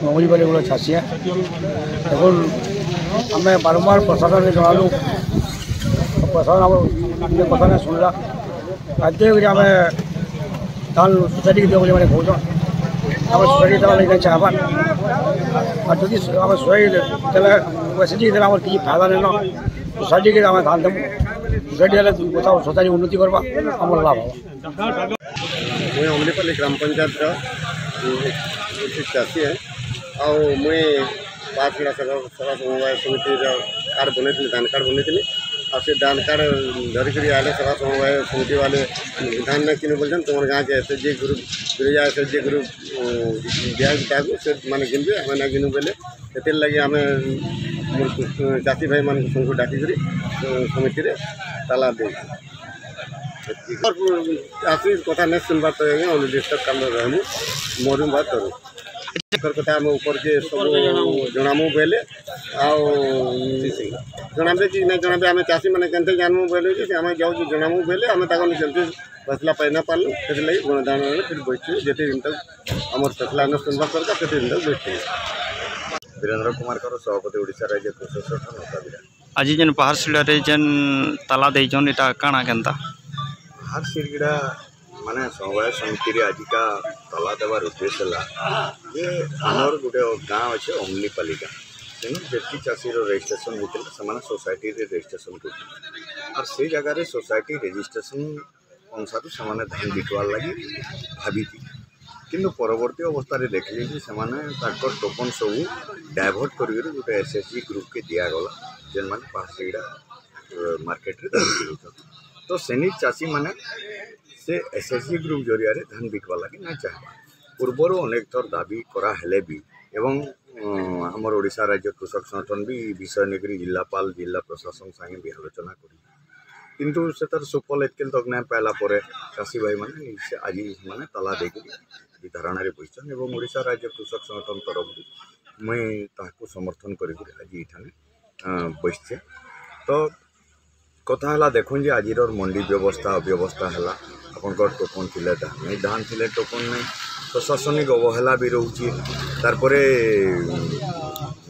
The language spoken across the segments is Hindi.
मगुरी बारे गुलो छासिया এখন আমি বারবার প্রশাসনকে জানালু প্রশাসন আমার কথা না শুনলা আজকে আমি ধান সোসাইটি দেবো বলে মানে কৌছ আমার সোসাইটি দেওয়া লাগে চাহবান আর যদি আমার সোসাইটি তাহলে এসএসজি দিলে আমার কিছু ফায়দা নেই না সোসাইটিকে আমি ধান দেবো সোসাইটি হলে কোথাও সোসাইটি উন্নতি করবা আমার লাভ হব मुझे अमलीपल्ली ग्राम पंचायत चाषी है और मुझे 5 गड़ा सभा समवाय समिति कार्ड बने धान कार्ड बने और से धान कार्ड धरिक आए सभा समवाय समिति वाले धान ना किन बोल तुम गाँव के एसएचजी ग्रुप एसएचजी ग्रुप दिया से मैंने गिनबे आम ना गिनू बेले से लगे आम चाषी भाई मान सबको डाकिक समिति ताला दे चाषी कथा नहीं सुनबार तो डिस्टर्ब काम रहमु मरुम बात करूँ कथा आम ऊपर के सब जनामु बेले जनाबे कि नहीं जनाबे आम चाषी मैंने केनते जानमु बेले आम जाऊँ जनामु बेले आम जल्दी फैसला पाई ना पार्लु से लगे गणदान फिर बैठे जिते दिन तक आम फैसला न सुनबार दरकार से दिन तक बैठे वीरेंद्र कुमार कर सभापति ओडिशा राज्य कृषक संगठन आज जेन पहाड़ सिड़े जेन ताला देचन इटा काना केनता हर सिरगिड़ा माने समवाय समिति आजिका तला देवार उद्देश्य है आमर गोटे गाँव अच्छे अमलीपल्ली गाँव तेणु जेति चाषी रेजिस्ट्रेशन होता है सोसाइटी रेजिस्ट्रेशन कर और से जगह सोसाइटी रेजिस्ट्रेशन अनुसार से धान बिकवार लगी भाभी किंतु परवर्ती अवस्था देखिए कि से टोकन सब डायभर्ट कर गोटे एसएचजी ग्रुप के दिगला जेन मैंने पहाड़ीगड़ा मार्केट तो सेनी चाषी माने से एसएचजी ग्रुप जरिया धान बिकवा लगे ना चाहे पूर्वर अनेक थर दाबी करा हेले भी एवं आमर ओडिशा राज्य कृषक संगठन भी विषय नेकरी जिलापाल जिला प्रशासन संगे भी आलोचना करी किंतु से तार सुफल एतकेल तक ना पाला चाषी भाई माने आज माने ताला देकर धारणा बसचन एवं ओडिशा राज्य कृषक संगठन तरफ मुई ताको समर्थन करी आज इठाने बसचे तो कथा है देखुन जे आज मंडी व्यवस्था अव्यवस्था है आपंकर टोकन थी धान थी टोकन नहीं प्रशासनिक अवहेला भी रोचे तारपरे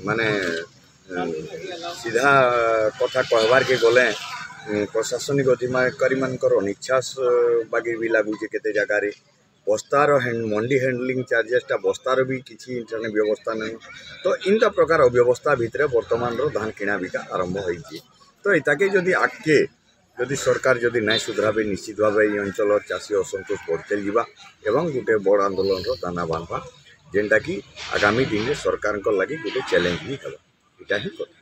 माने सीधा कथा कहबार के गले प्रशासनिक अधिकारी मानकर अनिच्छा बागी भी लगुचे केते जगार बस्तार मंडी हैंडलिंग चार्जेसटा बस्तार भी किसी व्यवस्था नहीं तो इनका प्रकार अव्यवस्था भितर बर्तमान धान किणा बिका आरंभ होती तो इताके जदि आगे जदि सरकार जदि नहीं सुधराबे निश्चित भाव ये अंचल चाषी असंतोष बढ़ते जावा एवं गोटे बड़ आंदोलन दाना बांधवा जेनटा कि आगामी दिन में सरकार लगी गोटे चैलेंज भी है यहाँ ही कथा